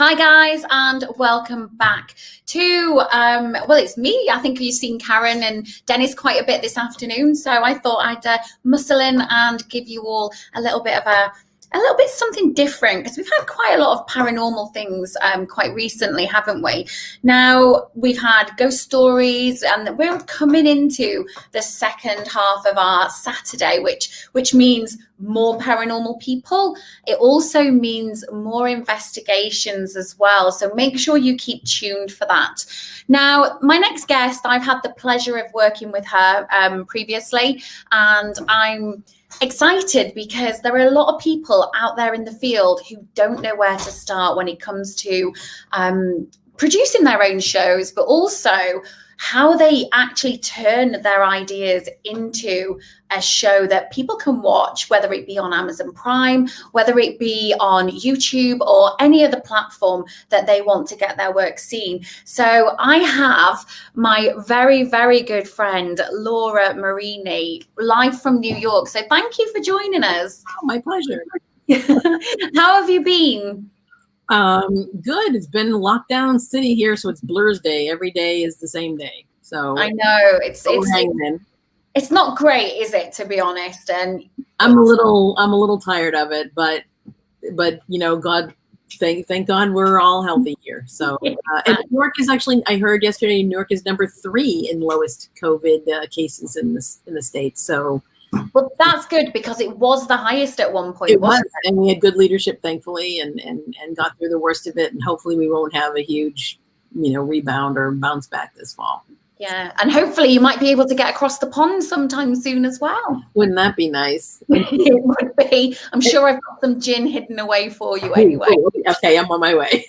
Hi guys, and welcome back to well, it's me. I think you've seen Karen and Dennis quite a bit this afternoon, so I thought I'd muscle in and give you all a little bit something different, because we've had quite a lot of paranormal things quite recently, haven't we? Now we've had ghost stories, and we're coming into the second half of our Saturday, which means more paranormal people. It also means more investigations as well, so make sure you keep tuned for that. Now, my next guest, I've had the pleasure of working with her previously, and I'm excited because there are a lot of people out there in the field who don't know where to start when it comes to producing their own shows, but also how they actually turn their ideas into a show that people can watch, whether it be on Amazon Prime, whether it be on YouTube or any other platform that they want to get their work seen. So I have my very, very good friend, Laura Marini, live from New York. So thank you for joining us. Oh, my pleasure. How have you been? Good. It's been lockdown city here, so it's Blur's Day. Every day is the same day. So I know it's not great, is it, to be honest? And I'm a little tired of it, but you know, thank God we're all healthy here. So and New York is actually, I heard yesterday, New York is number 3 in lowest COVID cases in the States. So well, that's good, because it was the highest at one point. It was, and we had good leadership, thankfully, and got through the worst of it. And hopefully we won't have a huge, rebound or bounce back this fall. Yeah, and hopefully you might be able to get across the pond sometime soon as well. Wouldn't that be nice? It would be. I'm sure I've got some gin hidden away for you anyway. Okay, I'm on my way.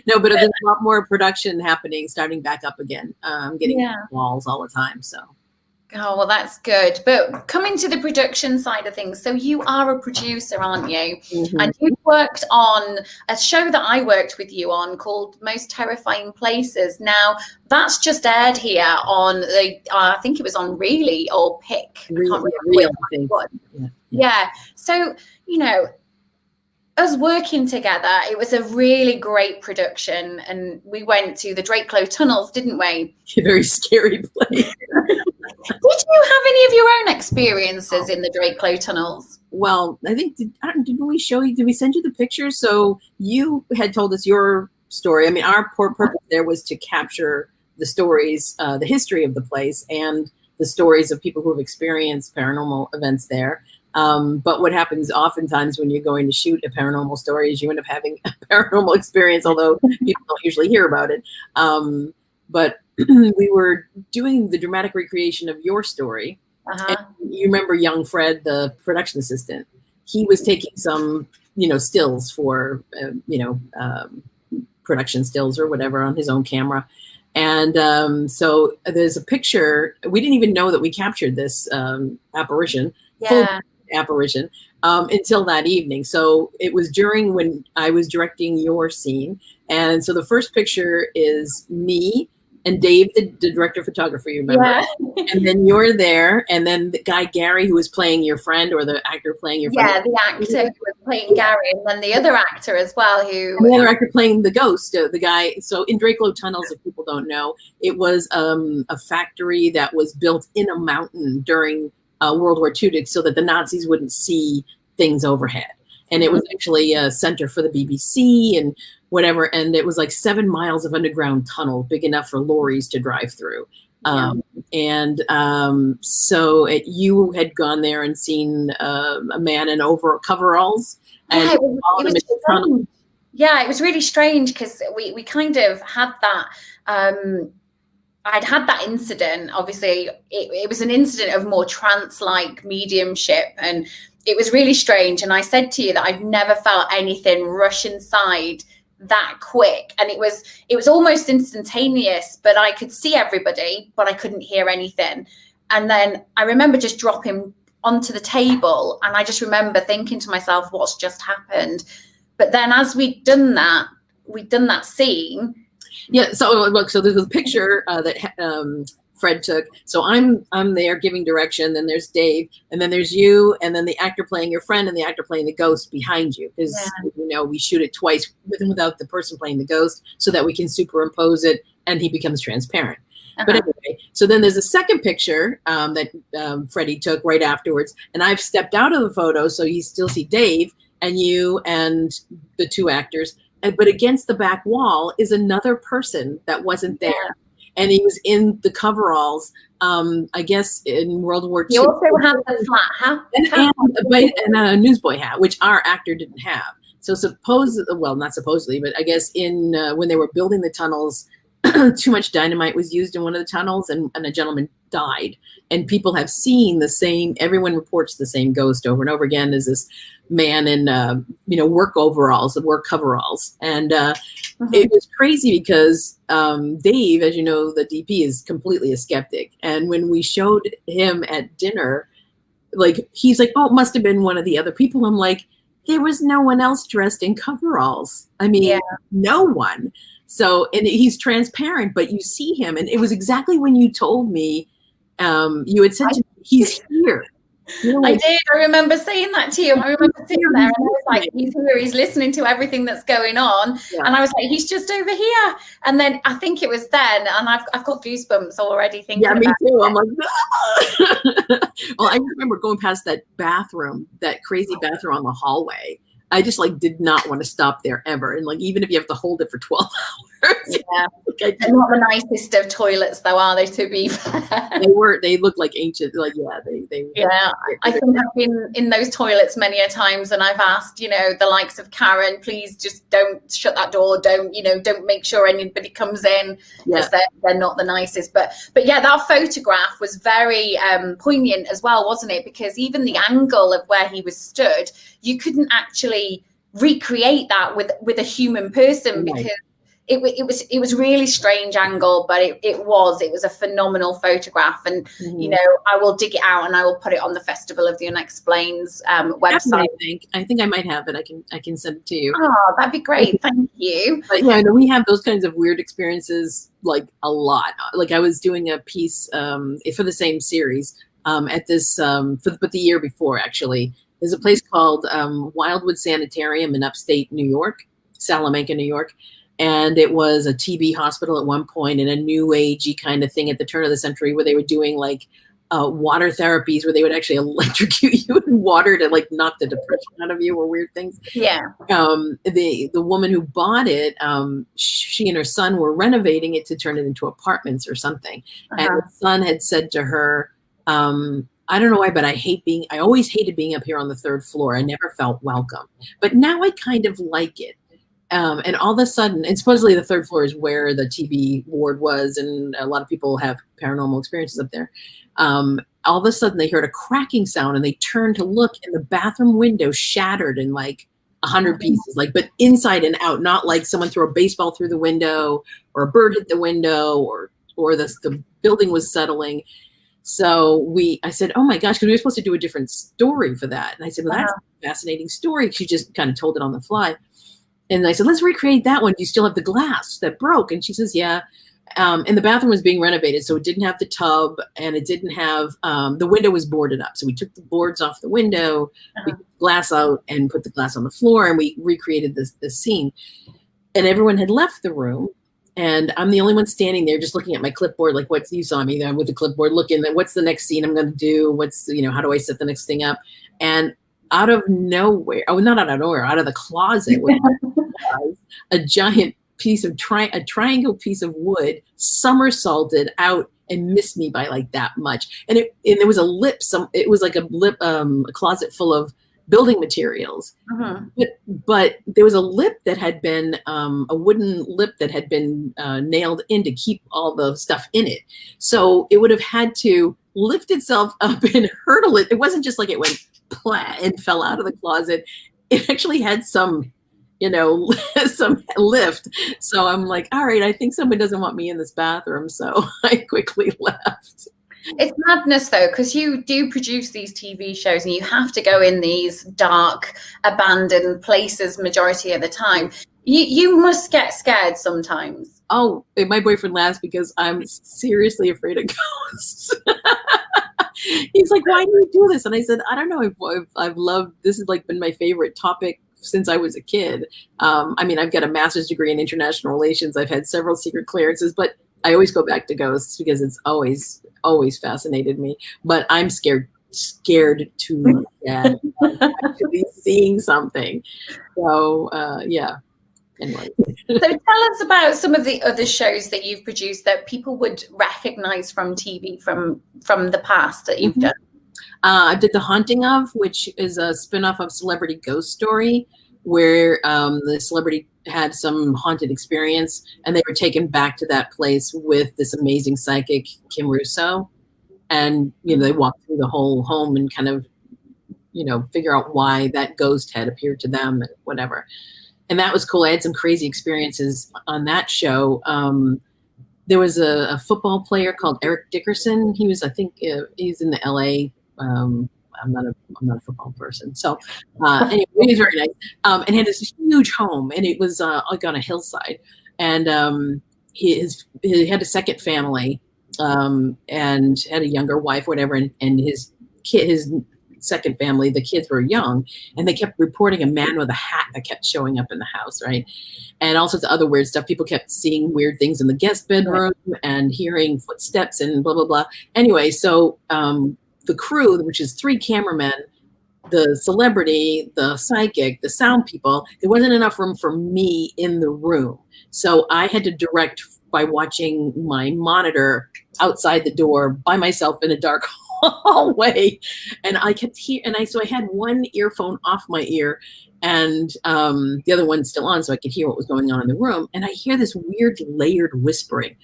No, but there's a lot more production happening, starting back up again. I'm getting walls all the time, so. Oh, well, that's good. But coming to the production side of things, so you are a producer, aren't you? Mm-hmm. And you worked on a show that I worked with you on called Most Terrifying Places. Now, that's just aired here on the, I think it was on Really or Pick. Yeah. So, us working together, it was a really great production. And we went to the Drakelow Tunnels, didn't we? A very scary place. Did you have any of your own experiences in the Drakelow Tunnels? Well, I think, did we send you the pictures? So you had told us your story. I mean, our purpose there was to capture the stories, the history of the place, and the stories of people who have experienced paranormal events there. But what happens oftentimes when you're going to shoot a paranormal story is you end up having a paranormal experience, although people don't usually hear about it. But we were doing the dramatic recreation of your story. And you remember young Fred, the production assistant. He was taking some, stills for, production stills or whatever on his own camera. And so there's a picture. We didn't even know that we captured this apparition, full apparition, until that evening. So it was during when I was directing your scene. And so the first picture is me and Dave, the director of photography, you remember? Yeah. And then you're there, and then the guy Gary, who was playing your friend, or the actor playing your friend. Yeah, the actor who was playing Gary, and then the other actor as well, the other actor playing the ghost, the guy. So in Drakelow Tunnels, if people don't know, it was a factory that was built in a mountain during World War II, so that the Nazis wouldn't see things overhead. And it was actually a center for the BBC and whatever. And it was like 7 miles of underground tunnel, big enough for lorries to drive through. So you had gone there and seen a man in coveralls. And it was really strange, because we kind of had that. I'd had that incident. Obviously, it was an incident of more trance-like mediumship, and it was really strange. And I said to you that I've never felt anything rush inside that quick. And it was almost instantaneous, but I could see everybody, but I couldn't hear anything. And then I remember just dropping onto the table, and I just remember thinking to myself, what's just happened? But then as we'd done that scene. Yeah, so look, so there's a picture that Fred took. So I'm there giving direction. Then there's Dave, and then there's you, and then the actor playing your friend, and the actor playing the ghost behind you. Because we shoot it twice with and without the person playing the ghost, so that we can superimpose it, and he becomes transparent. But anyway, so then there's a second picture that Freddie took right afterwards, and I've stepped out of the photo, so you still see Dave and you and the two actors. But against the back wall is another person that wasn't there. And he was in the coveralls, I guess, in World War II. You also have the flat hat. And a newsboy hat, which our actor didn't have. So not supposedly, but I guess when they were building the tunnels, too much dynamite was used in one of the tunnels, and a gentleman died. And people have seen everyone reports the same ghost over and over again as this man in, work coveralls. And it was crazy because Dave, as you know, the DP is completely a skeptic. And when we showed him at dinner, like, he's like, oh, it must have been one of the other people. I'm like, there was no one else dressed in coveralls. I mean, no one. So, and he's transparent, but you see him. And it was exactly when you told me, you had said to me, he's here. I did. I remember saying that to you. I remember sitting there and I was like, he's here, he's listening to everything that's going on. Yeah. And I was like, he's just over here. And then I think it was then, and I've got goosebumps already thinking about it. Yeah, me too. I'm like, ah! Well, I remember going past that bathroom, that crazy bathroom on the hallway. I just did not want to stop there ever. And even if you have to hold it for 12 hours. Yeah. They're not the nicest of toilets though, are they, to be fair? They look like ancient, Yeah. I think I've been in those toilets many a times and I've asked, the likes of Karen, please just don't shut that door. Don't make sure anybody comes in, because they're not the nicest. But yeah, that photograph was very poignant as well, wasn't it? Because even the angle of where he was stood, you couldn't actually recreate that with a human person, because it was really strange angle, but it was a phenomenal photograph. And I will dig it out and I will put it on the Festival of the Unexplained's website. I think I might have it. I can send it to you. Oh, that'd be great. Thank you. But yeah, we have those kinds of weird experiences a lot. I was doing a piece for the same series at this but the year before, actually. There's a place called Wildwood Sanitarium in upstate New York, Salamanca, New York. And it was a TB hospital at one point, and a new agey kind of thing at the turn of the century, where they were doing water therapies, where they would actually electrocute you with water to knock the depression out of you, or weird things. Yeah. The woman who bought it, she and her son were renovating it to turn it into apartments or something. And the son had said to her, I don't know why, but I always hated being up here on the third floor. I never felt welcome, but now I kind of like it. And all of a sudden, and supposedly the third floor is where the TB ward was, and a lot of people have paranormal experiences up there. All of a sudden, they heard a cracking sound, and they turned to look, and the bathroom window shattered in 100 pieces, but inside and out, not like someone threw a baseball through the window, or a bird hit the window, or the building was settling. So I said, oh my gosh, because we were supposed to do a different story for that. And I said, well, that's a fascinating story. She just kind of told it on the fly. And I said, let's recreate that one. Do you still have the glass that broke? And she says, yeah. And the bathroom was being renovated, so it didn't have the tub, and it didn't have, the window was boarded up. So we took the boards off the window, we took the glass out and put the glass on the floor, and we recreated this scene. And everyone had left the room, and I'm the only one standing there just looking at my clipboard, you saw me there with the clipboard looking at what's the next scene I'm going to do? How do I set the next thing up? And out of nowhere, not out of nowhere, out of the closet, a giant piece of a triangle piece of wood somersaulted out and missed me by that much. And there was a lip. It was like a lip, a closet full of building materials. But there was a lip that had been a wooden lip that had been nailed in to keep all the stuff in it. So it would have had to lift itself up and hurdle it. It wasn't just it went plat and fell out of the closet. It actually had some some lift. So I'm like, all right, I think someone doesn't want me in this bathroom. So I quickly left. It's madness though, because you do produce these TV shows and you have to go in these dark, abandoned places majority of the time. You must get scared sometimes. Oh, and my boyfriend laughs because I'm seriously afraid of ghosts. He's like, why do you do this? And I said, I don't know. I've loved, this has like been my favorite topic since I was a kid. I mean, I've got a master's degree in international relations. I've had several secret clearances, but I always go back to ghosts because it's always fascinated me. But I'm scared to death of actually seeing something. So yeah. Anyway. So tell us about some of the other shows that you've produced that people would recognize from TV from the past that you've done. I did The Haunting of, which is a spinoff of Celebrity Ghost Story, where the celebrity had some haunted experience and they were taken back to that place with this amazing psychic, Kim Russo. And, they walked through the whole home and kind of, figure out why that ghost had appeared to them and whatever. And that was cool. I had some crazy experiences on that show. There was a football player called Eric Dickerson. He was, I think, he's in the LA. I'm not a football person. So anyway, he was very nice. And he had this huge home, and it was like on a hillside. And he had a second family, and had a younger wife, whatever. And his second family, the kids were young, and they kept reporting a man with a hat that kept showing up in the house, right? And all sorts of other weird stuff. People kept seeing weird things in the guest bedroom and hearing footsteps and blah, blah, blah. Anyway, so the crew, which is 3 cameramen, the celebrity, the psychic, the sound people, there wasn't enough room for me in the room. So I had to direct by watching my monitor outside the door by myself in a dark hallway. And I kept so I had one earphone off my ear and the other one still on so I could hear what was going on in the room. And I hear this weird layered whispering,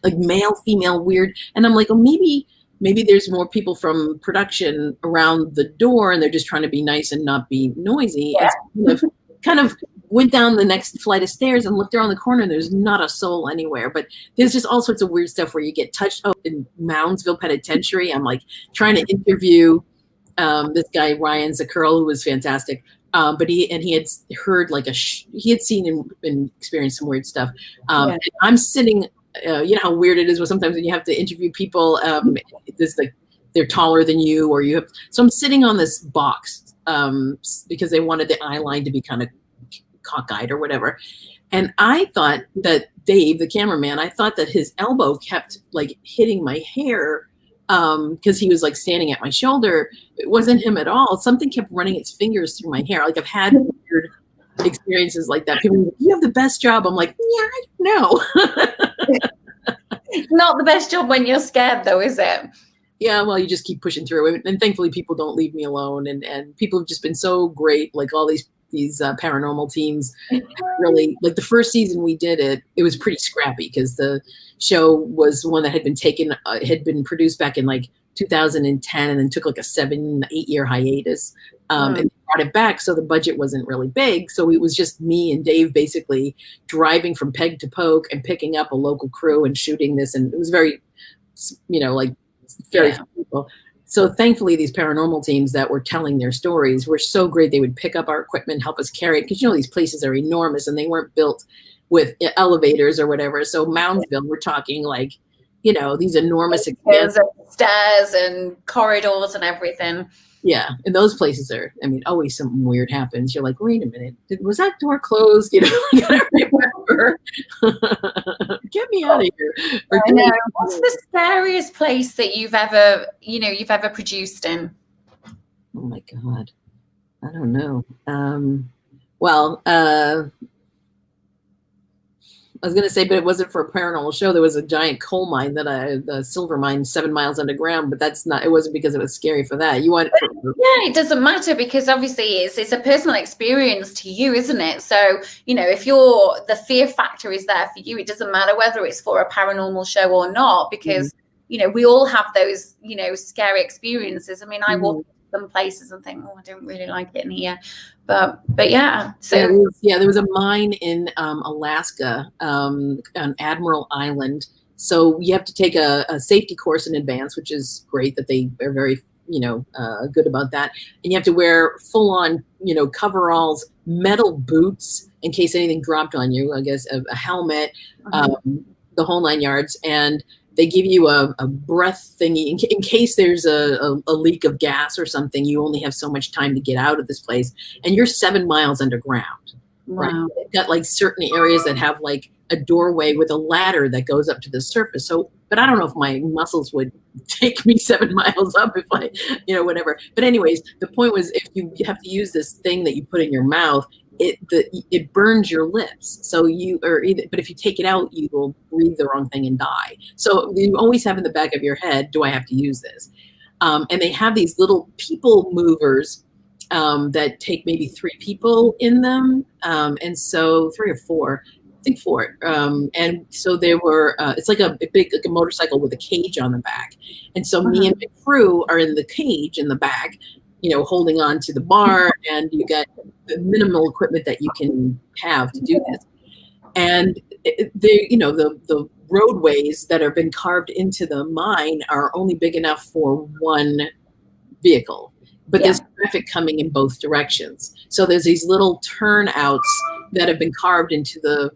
like male, female, weird. And I'm like, oh, maybe there's more people from production around the door and they're just trying to be nice and not be noisy. Yeah. And so kind of went down the next flight of stairs and looked around the corner and there's not a soul anywhere. But there's just all sorts of weird stuff where you get touched. Oh, in Moundsville Penitentiary, I'm like trying to interview this guy, Ryan Zacurl, who was fantastic. But he had heard like he had seen and experienced some weird stuff. And I'm sitting, you know how weird it is when sometimes when you have to interview people, there's like they're taller than you, or you have. So I'm sitting on this box because they wanted the eye line to be kind of cockeyed or whatever. And I thought that Dave, the cameraman, I thought that his elbow kept like hitting my hair because he was like standing at my shoulder. It wasn't him at all. Something kept running its fingers through my hair. Like I've had weird experiences like that. People are like, you have the best job. I'm like, yeah, I know. Not the best job when you're scared though, is it? Yeah, well, you just keep pushing through. And thankfully people don't leave me alone. And people have just been so great. Like all these paranormal teams, really, like the first season we did it was pretty scrappy because the show was one that had been produced back in like 2010 and then took like a 7-8 year hiatus and brought it back. So the budget wasn't really big. So it was just me and Dave basically driving from peg to poke and picking up a local crew and shooting this. And it was very, like very few people. So thankfully, these paranormal teams that were telling their stories were so great. They would pick up our equipment, help us carry it. Because, these places are enormous and they weren't built with elevators or whatever. So Moundsville, we're talking like, these enormous stairs and corridors and everything. Yeah. And those places are, always something weird happens. You're like, wait a minute, was that door closed? You gotta remember. Get me out of here. I know. What's the scariest place that you've ever produced in? Oh my God. I don't know. I was going to say, but it wasn't for a paranormal show. There was a giant coal mine the silver mine 7 miles underground, but it wasn't because it was scary for that. You want it for. Yeah, it doesn't matter because obviously it's a personal experience to you, isn't it? So, if the fear factor is there for you, it doesn't matter whether it's for a paranormal show or not, because, we all have those, scary experiences. I walk some places and think, I don't really like it in here. But yeah. So there was a mine in Alaska on Admiral Island. So you have to take a safety course in advance, which is great that they are very, good about that. And you have to wear full on, coveralls, metal boots in case anything dropped on you, I guess a helmet, the whole 9 yards. And they give you a breath thingy in case there's a leak of gas or something. You only have so much time to get out of this place, and you're 7 miles underground. Wow. Right? They've got like certain areas that have like a doorway with a ladder that goes up to the surface. So, but I don't know if my muscles would take me 7 miles up if I, whatever. But anyways, the point was, if you have to use this thing that you put in your mouth, it burns your lips. So but if you take it out, you will breathe the wrong thing and die. So you always have in the back of your head, do I have to use this? And they have these little people movers that take maybe 3 people in them. And so 3 or 4, I think 4. And so they were, it's like a big, like a motorcycle with a cage on the back. And so me and my crew are in the cage in the back, holding on to the bar, and you got the minimal equipment that you can have to do this. And the roadways that have been carved into the mine are only big enough for 1 vehicle, but there's traffic coming in both directions. So there's these little turnouts that have been carved into the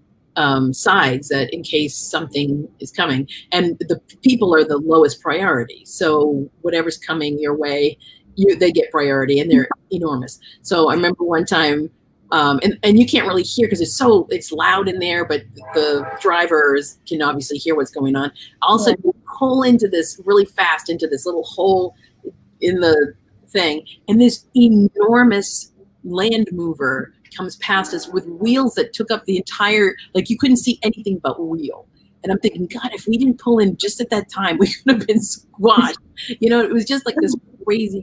sides, that in case something is coming, and the people are the lowest priority. So whatever's coming your way, they get priority, and they're enormous. So I remember one time, and you can't really hear because it's loud in there, but the drivers can obviously hear what's going on. Also, you pull into this really fast into this little hole in the thing, and this enormous land mover comes past us with wheels that took up the entire, like you couldn't see anything but wheel. And I'm thinking, God, if we didn't pull in just at that time, we could have been squashed. It was just like this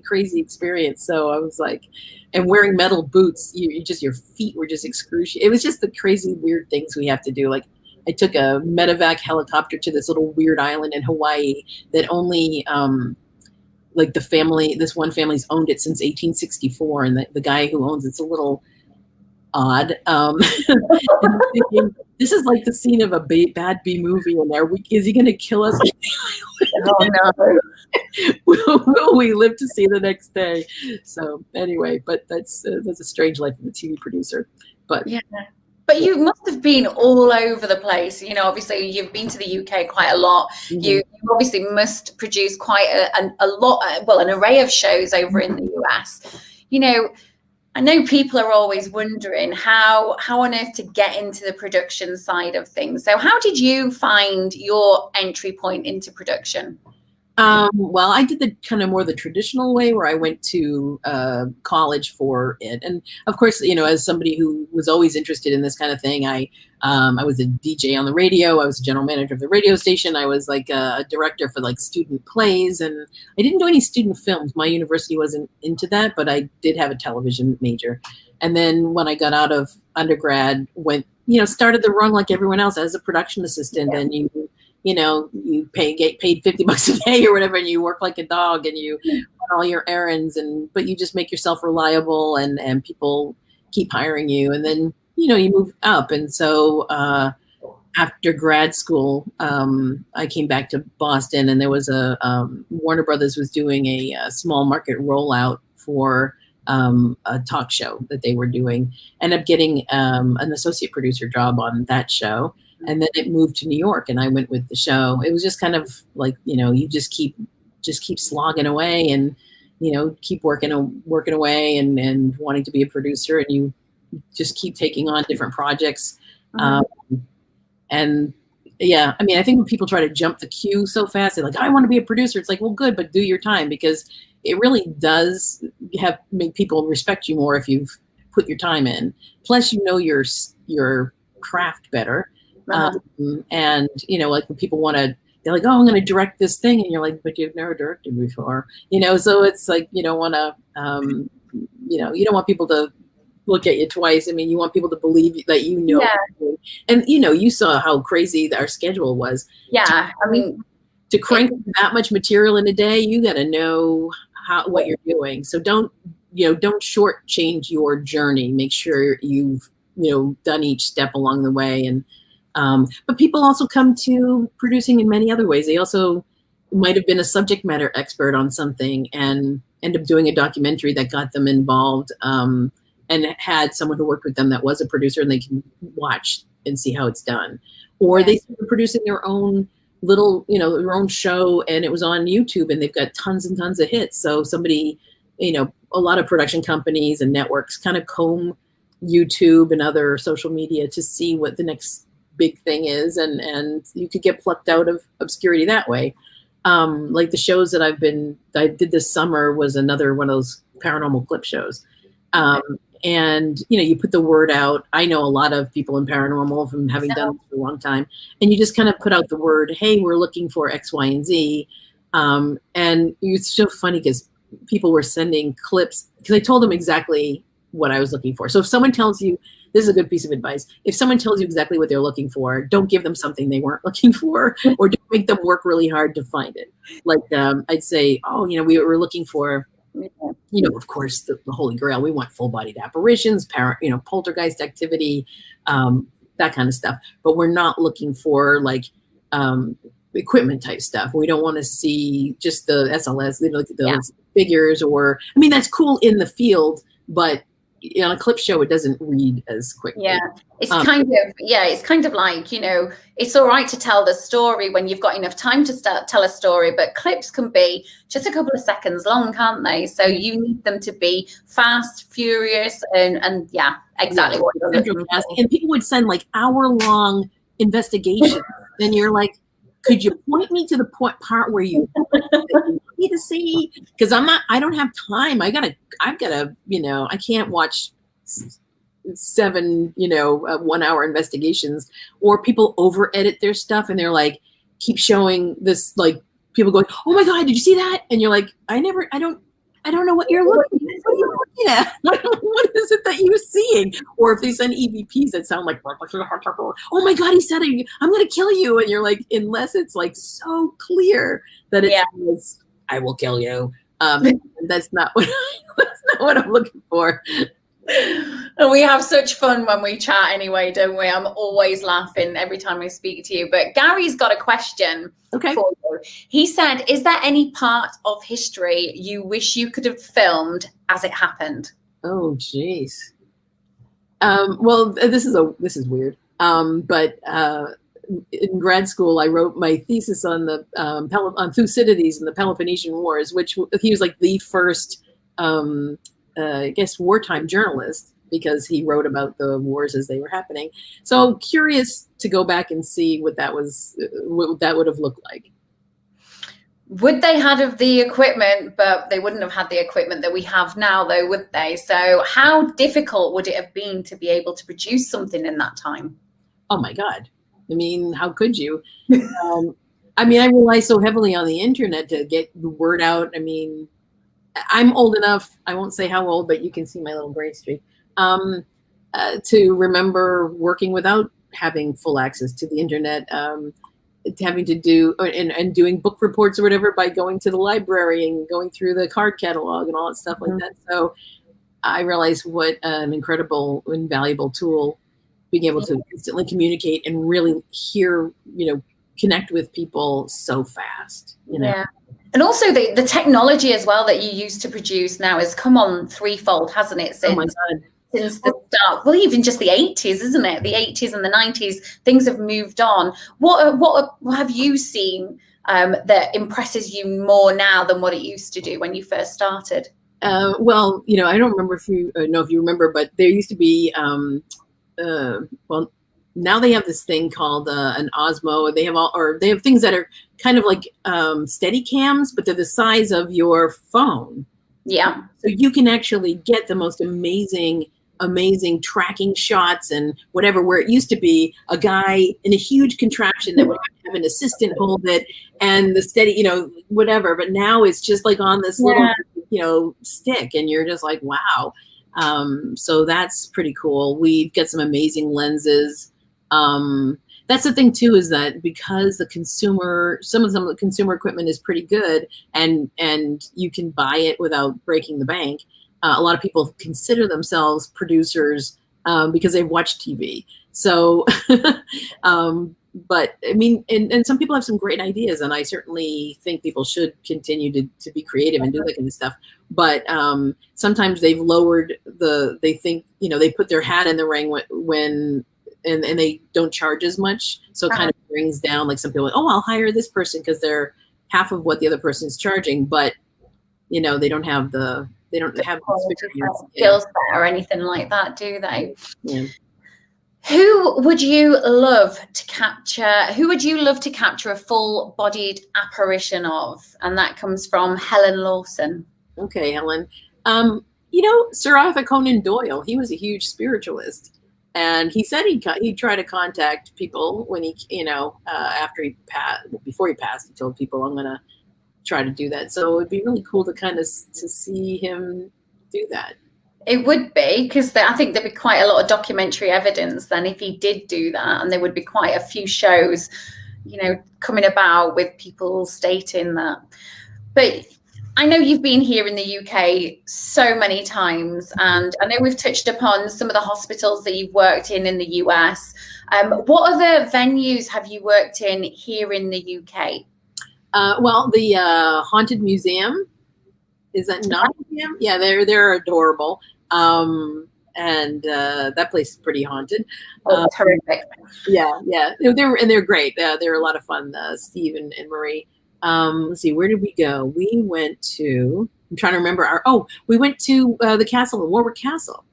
crazy experience. So I was like, and wearing metal boots, your feet were just excruciating. It was just the crazy, weird things we have to do. Like I took a medevac helicopter to this little weird island in Hawaii that only, like this one family's owned it since 1864. And the guy who owns it's a little odd. And I'm thinking, this is like the scene of a bad B movie in there. Is he going to kill us? Oh no. Will we live to see the next day? So anyway, but that's a strange life of a TV producer. But yeah. But you must have been all over the place. Obviously you've been to the UK quite a lot. You obviously must produce quite a lot, an array of shows over in the US. I know people are always wondering how on earth to get into the production side of things. So how did you find your entry point into production? Well, I did the kind of more the traditional way, where I went to college for it. And of course, as somebody who was always interested in this kind of thing, I was a DJ on the radio. I was a general manager of the radio station. I was like a director for like student plays, and I didn't do any student films. My university wasn't into that, but I did have a television major. And then when I got out of undergrad, started the run like everyone else as a production assistant, and you get paid $50 a day or whatever, and you work like a dog, and you run all your errands, but you just make yourself reliable, and people keep hiring you, and then you move up. And so after grad school, I came back to Boston, and there was Warner Brothers was doing a small market rollout for a talk show that they were doing. Ended up getting an associate producer job on that show. And then it moved to New York, and I went with the show. It was just kind of like, you just keep slogging away, and, keep working away and wanting to be a producer, and you just keep taking on different projects. And yeah, I mean, I think when people try to jump the queue so fast, they're like, I want to be a producer. It's like, well, good, but do your time, because it really does make people respect you more if you've put your time in. Plus, your craft better. And like when people they're like, oh, I'm going to direct this thing, and you're like, but you've never directed before, so it's like you don't want to, you don't want people to look at you twice. I mean, you want people to believe that and you saw how crazy our schedule was. Yeah, to crank that much material in a day, you got to know what you're doing. So don't shortchange your journey. Make sure you've done each step along the way. And but people also come to producing in many other ways. They also might have been a subject matter expert on something and end up doing a documentary that got them involved. and had someone who worked with them that was a producer, and they can watch and see how it's done. Or they started producing their own little, their own show, and it was on YouTube, and they've got tons and tons of hits. So somebody, a lot of production companies and networks kind of comb YouTube and other social media to see what the next big thing is, and you could get plucked out of obscurity that way. Like the shows that I did this summer was another one of those paranormal clip shows. And, you put the word out. I know a lot of people in paranormal from having done this for a long time, and you just kind of put out the word, hey, we're looking for X, Y, and Z. And it's so funny because people were sending clips because I told them exactly what I was looking for. So if someone tells you, this is a good piece of advice. If someone tells you exactly what they're looking for, don't give them something they weren't looking for, or don't make them work really hard to find it. Like I'd say, oh, we were looking for, of course, the Holy Grail. We want full-bodied apparitions, poltergeist activity, that kind of stuff. But we're not looking for like equipment type stuff. We don't want to see just the SLS, those figures, or that's cool in the field, but on a clip show, it doesn't read as quickly. Yeah, it's kind of like, it's all right to tell the story when you've got enough time to tell a story, but clips can be just a couple of seconds long, can't they? So you need them to be fast, furious, and yeah, exactly what you're looking for. And people would send like hour-long investigations, and you're like, could you point me to the part where you need to see? Because I don't have time. I've got to, I can't watch 7, 1 hour investigations, or people over edit their stuff and they're like, keep showing this, like people going, oh my God, did you see that? And you're like, I don't know what you're looking at. What are you looking at? What is it that you're seeing? Or if they send EVPs that sound like, oh my God, he said it, I'm going to kill you. And you're like, unless it's like so clear that it says, I will kill you. That's not what I'm looking for. And we have such fun when we chat anyway, don't we? I'm always laughing every time I speak to you. But Gary's got a question for you. He said, is there any part of history you wish you could have filmed as it happened? Oh, geez. Well, this is weird. But in grad school, I wrote my thesis on the on Thucydides and the Peloponnesian Wars, which he was like the first I guess wartime journalist, because he wrote about the wars as they were happening. So curious to go back and see what that would have looked like. Would they have the equipment, but they wouldn't have had the equipment that we have now, though, would they? So how difficult would it have been to be able to produce something in that time? Oh my God. How could you? I rely so heavily on the internet to get the word out. I'm old enough, I won't say how old, but you can see my little gray streak, to remember working without having full access to the internet, having to do and doing book reports or whatever by going to the library and going through the card catalog and all that stuff like that. So I realized what an incredible and valuable tool, being able to instantly communicate and really hear, connect with people so fast. Yeah. And also the technology as well that you use to produce now has come on threefold, hasn't it? Since the start, well, even just the 80s, isn't it? The 80s and the 90s, things have moved on. What have you seen that impresses you more now than what it used to do when you first started? Well, I don't remember if you know if you remember, but there used to be, now they have this thing called an Osmo. They have things that are kind of like steady cams, but they're the size of your phone. Yeah. So you can actually get the most amazing tracking shots and whatever, where it used to be a guy in a huge contraption that would have an assistant hold it and the steady, whatever. But now it's just like on this little, stick, and you're just like, wow. So that's pretty cool. We've got some amazing lenses. That's the thing too, is that because some of the consumer equipment is pretty good, and you can buy it without breaking the bank. A lot of people consider themselves producers because they've watched TV. So but I mean, and some people have some great ideas, and I certainly think people should continue to be creative and do that kind of stuff. But sometimes they've lowered they think, they put their hat in the ring and they don't charge as much. So it kind of brings down, like, some people, like, oh, I'll hire this person because they're half of what the other person's charging, but they don't have the experience, skills or anything like that, do they? Yeah. Who would you love to capture a full-bodied apparition of? And that comes from Helen Lawson. Okay, Helen. Sir Arthur Conan Doyle, he was a huge spiritualist. And he said he'd try to contact people when before he passed, he told people, I'm going to try to do that. So it'd be really cool to see him do that. It would be, because I think there'd be quite a lot of documentary evidence then if he did do that, and there would be quite a few shows, coming about with people stating that. But I know you've been here in the UK so many times, and I know we've touched upon some of the hospitals that you've worked in the US. What other venues have you worked in here in the UK? Well, the Haunted Museum. Is that not? Yeah, they're adorable. And that place is pretty haunted. Terrific. Yeah. They're great. They're a lot of fun. Steve and Marie. Let's see, where did we go? We went to, I'm trying to remember we went to the castle, Warwick Castle.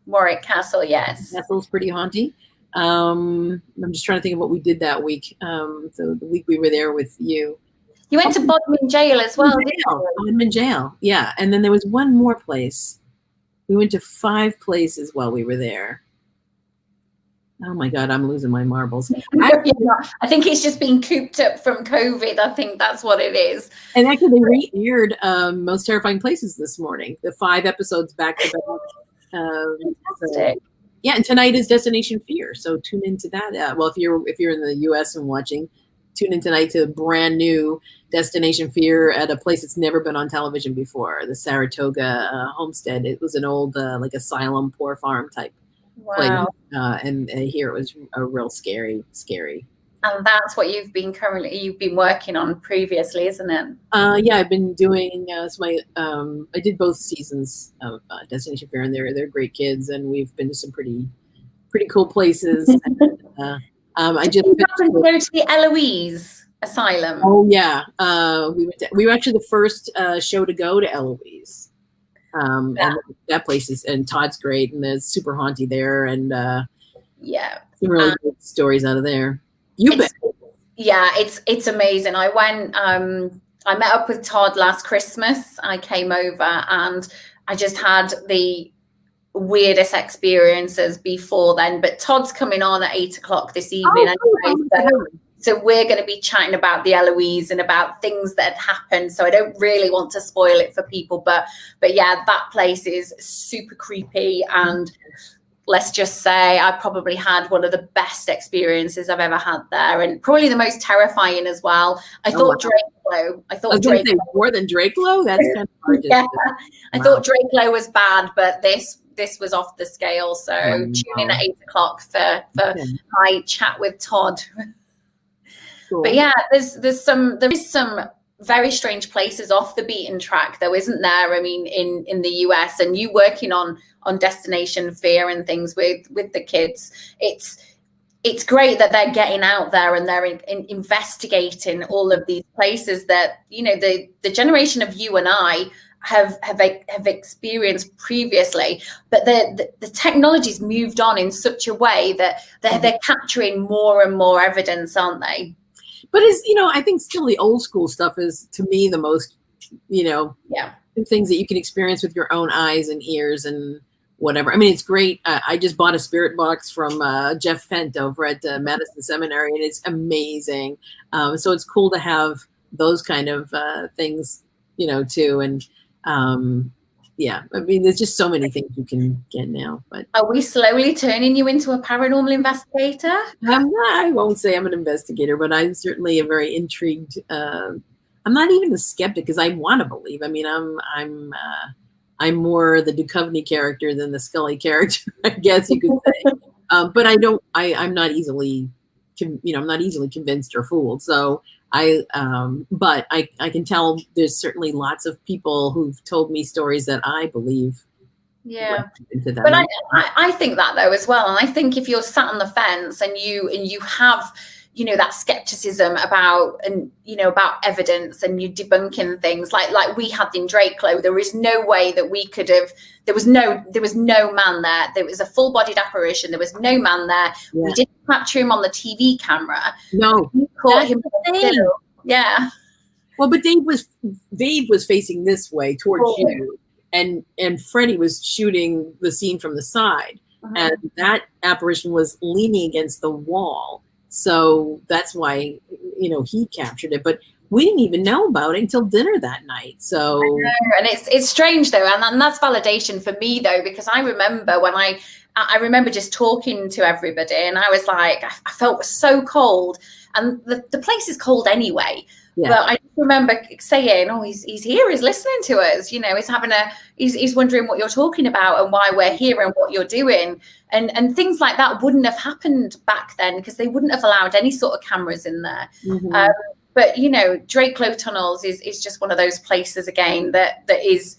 Warwick Castle, yes. The castle's pretty haunty. I'm just trying to think of what we did that week. So the week we were there with you. You went to Bodmin Jail as well, didn't you? Bodmin Jail, yeah. And then there was one more place. We went to 5 places while we were there. Oh my God, I'm losing my marbles. I think it's just been cooped up from COVID. I think that's what it is. And actually, they re-aired Most Terrifying Places this morning. The 5 episodes back to back. Fantastic. Yeah, and tonight is Destination Fear. So tune into that. Well, if you're in the US and watching, tune in tonight to a brand new Destination Fear at a place that's never been on television before, the Saratoga Homestead. It was an old like asylum, poor farm type place. And here it was a real scary. And that's what you've been working on previously, isn't it? Yeah, I've been doing I did both seasons of Destination Fear, and they're great kids, and we've been to some pretty cool places. I just happened to go to the Eloise Asylum. Oh yeah, we were actually the first show to go to Eloise. And that place and Todd's great, and there's super haunty there, and some really good stories out of there. It's amazing. I went. I met up with Todd last Christmas. I came over and I just had the weirdest experiences before then. But Todd's coming on at 8 o'clock this evening anyway. So we're going to be chatting about the Eloise and about things that had happened. So I don't really want to spoil it for people, but yeah, that place is super creepy. And let's just say I probably had one of the best experiences I've ever had there, and probably the most terrifying as well. I thought Drakelow. I was going to say more than Drakelow. That's kind of hard to say. I thought Drakelow was bad, but this was off the scale. So tune in at 8 o'clock for my chat with Todd. Cool. But yeah, there is some very strange places off the beaten track, though, isn't there? I mean, in the US, and you working on Destination Fear and things with the kids, it's great that they're getting out there and they're investigating all of these places that, you know, the generation of you and I have experienced previously, but the technology's moved on in such a way that they're capturing more and more evidence, aren't they? But I think still the old school stuff is, to me, the most, things that you can experience with your own eyes and ears and whatever. I mean, it's great. I just bought a spirit box from Jeff Fent over at Madison Seminary, and it's amazing. So it's cool to have those kind of things, too. And I mean, there's just so many things you can get now. But are we slowly turning you into a paranormal investigator? I won't say I'm an investigator, but I'm certainly a very intrigued. I'm not even a skeptic, because I want to believe. I mean, I'm more the Duchovny character than the Scully character, I guess you could say. But I'm not easily I'm not easily convinced or fooled. So but I can tell there's certainly lots of people who've told me stories that I believe. Yeah. Into them. But I think that though as well. And I think if you're sat on the fence and you have, that skepticism about, and about evidence, and you debunking things like we had in Drakelow, there is no way that we could have, there was no man there. There was a full-bodied apparition. There was no man there. Yeah. We didn't capture him on the TV camera. No. We caught him still. Yeah. Well, but Dave was facing this way towards you. And Freddie was shooting the scene from the side, and that apparition was leaning against the wall. So that's why, he captured it. But we didn't even know about it until dinner that night. So, and it's strange though, and that's validation for me though, because I remember when I remember just talking to everybody, and I was like, I felt so cold, and the place is cold anyway. Yeah. But I remember saying, "Oh, he's here. He's listening to us. He's wondering what you're talking about and why we're here and what you're doing." And things like that wouldn't have happened back then because they wouldn't have allowed any sort of cameras in there. But Drakelow Tunnels is just one of those places again that is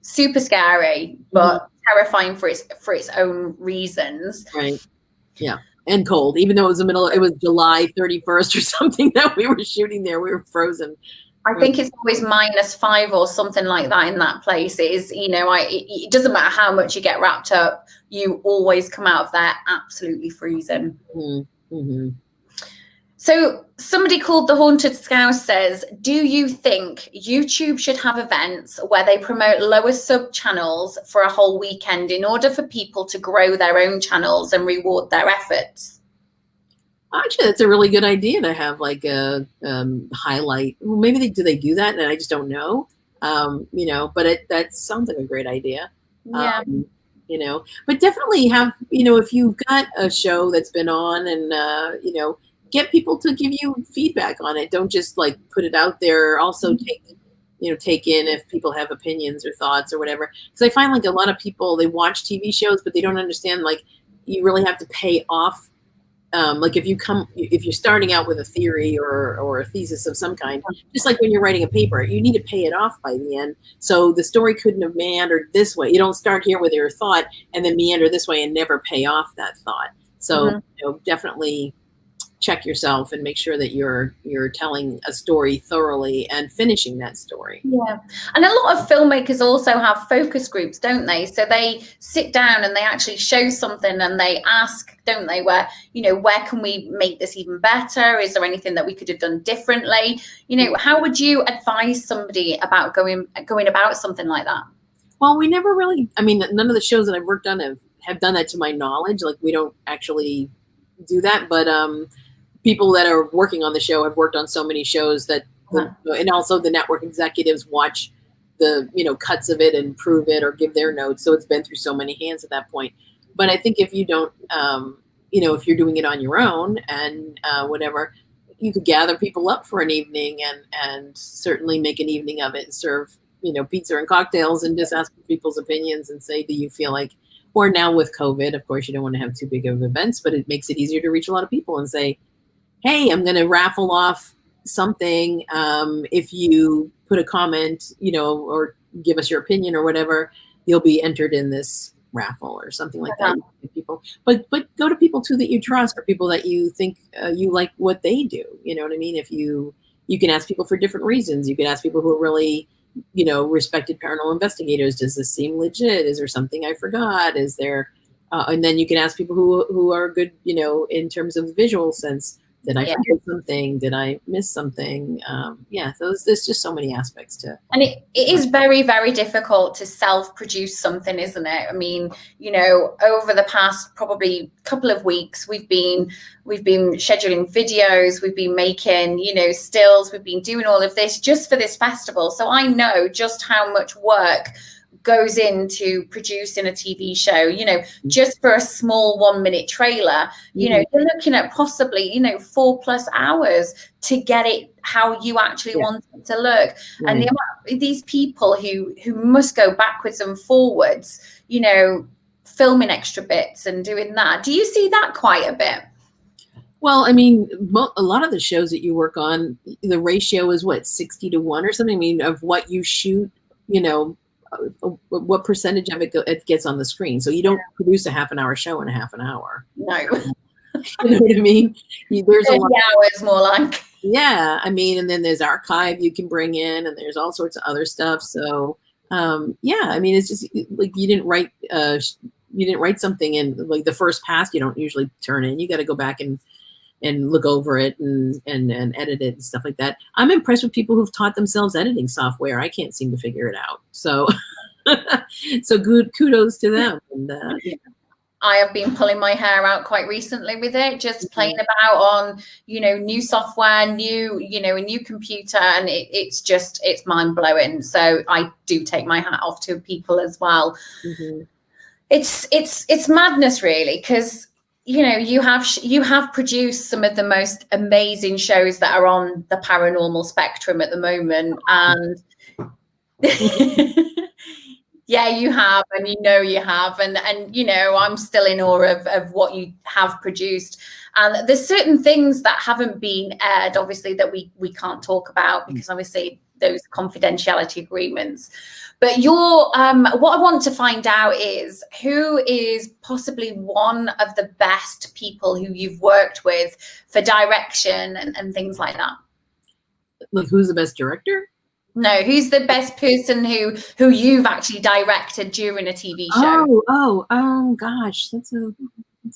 super scary, but terrifying for its own reasons. Right. Yeah. And cold, even though it was July 31st or something that we were shooting there. We were frozen. I think it's always -5 or something like that in that place. It is, it doesn't matter how much you get wrapped up, you always come out of there absolutely freezing. Mm-hmm. So somebody called The Haunted Scouse says, do you think YouTube should have events where they promote lower sub channels for a whole weekend in order for people to grow their own channels and reward their efforts? Actually, that's a really good idea to have like a highlight. Well, maybe they do that, and I just don't know. But that sounds like a great idea. Yeah. But definitely have, if you've got a show that's been on and, get people to give you feedback on it. Don't just like put it out there. Also take in if people have opinions or thoughts or whatever. Because I find like a lot of people, they watch TV shows, but they don't understand like you really have to pay off. Like if you're starting out with a theory or a thesis of some kind, just like when you're writing a paper, you need to pay it off by the end. So the story couldn't have meandered this way. You don't start here with your thought and then meander this way and never pay off that thought. So definitely check yourself and make sure that you're telling a story thoroughly and finishing that story. Yeah. And a lot of filmmakers also have focus groups, don't they? So they sit down and they actually show something and they ask, don't they, where can we make this even better? Is there anything that we could have done differently? How would you advise somebody about going about something like that? Well, we never really, none of the shows that I've worked on have done that to my knowledge. Like we don't actually do that, but people that are working on the show have worked on so many shows that, and also the network executives watch the, cuts of it and prove it or give their notes. So it's been through so many hands at that point. But I think if you don't, if you're doing it on your own and whatever, you could gather people up for an evening and certainly make an evening of it and serve, pizza and cocktails and just ask people's opinions and say, do you feel like, or now with COVID, of course, you don't want to have too big of events, but it makes it easier to reach a lot of people and say, hey, I'm going to raffle off something. If you put a comment, or give us your opinion or whatever, you'll be entered in this raffle or something like that. People, but go to people too that you trust or people that you think you like what they do. You know what I mean? If you can ask people for different reasons. You can ask people who are really, respected paranormal investigators. Does this seem legit? Is there something I forgot? Is there, and then you can ask people who are good, in terms of visual sense. Did I forget something? Did I miss something? There's just so many aspects to. And it is very, very difficult to self-produce something, isn't it? Over the past probably couple of weeks, we've been scheduling videos, we've been making, stills, we've been doing all of this just for this festival. So I know just how much work goes into producing a TV show, just for a small 1-minute trailer, you're looking at possibly, 4+ hours to get it how you actually want it to look. Right. And the amount, these people who must go backwards and forwards, filming extra bits and doing that. Do you see that quite a bit? Well, I mean, a lot of the shows that you work on, the ratio is what, 60-1 or something? I mean, of what you shoot, you know, what percentage of it gets on the screen. So you don't produce a half an hour show in a half an hour. No. You know what I mean? There's 30 a lot. hours more like. Yeah, I mean, and then there's archive you can bring in, and there's all sorts of other stuff. So, yeah, I mean, it's just like you didn't write something in like the first pass. You don't usually turn in. You got to go back and look over it and edit it and stuff like that. I'm impressed with people who've taught themselves editing software. I can't seem to figure it out. So, so good kudos to them. And yeah. I have been pulling my hair out quite recently with it, just playing about on, you know, new software, new, you know, a new computer, and it's mind blowing. So I do take my hat off to people as well. Mm-hmm. It's madness really, because you know you have produced some of the most amazing shows that are on the paranormal spectrum at the moment, and yeah, you have, and you know you have, and you know I'm still in awe of what you have produced. And there's certain things that haven't been aired, obviously, that we can't talk about because obviously those confidentiality agreements. But what I want to find out is who is possibly one of the best people who you've worked with for direction and things like that. Like, who's the best director? No, who's the best person who you've actually directed during a TV show? Oh, gosh, that's an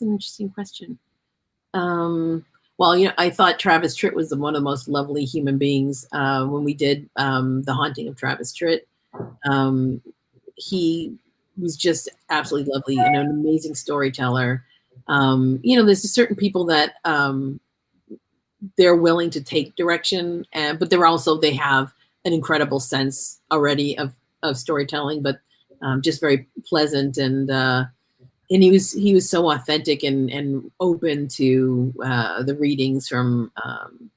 interesting question. Well, you know, I thought Travis Tritt was one of the most lovely human beings when we did The Haunting of Travis Tritt. He was just absolutely lovely and an amazing storyteller. You know, there's certain people that they're willing to take direction, but they have an incredible sense already of storytelling, but just very pleasant, and he was so authentic and open to the readings from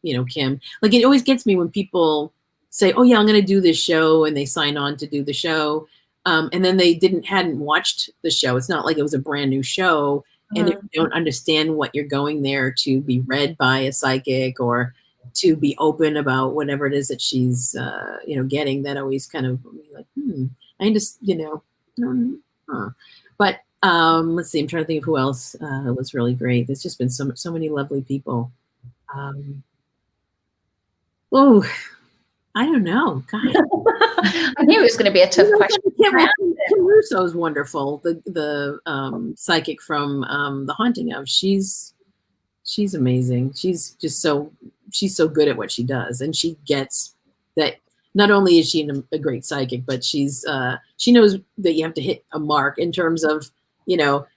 you know, Kim. Like, it always gets me when people say, "Oh yeah, I'm going to do this show," and they sign on to do the show, and then they hadn't watched the show. It's not like it was a brand new show, and if you don't understand what you're going there to be read by a psychic or to be open about whatever it is that she's you know, getting, that always kind of like, I just, you know, but let's see, I'm trying to think of who else was really great. There's just been so many lovely people. Oh, I don't know. God. I knew it was going to be a tough question. Kim Russo's wonderful. The psychic from The Haunting of. She's amazing. She's so good at what she does, and she gets that. Not only is she a great psychic, but she knows that you have to hit a mark in terms of, you know,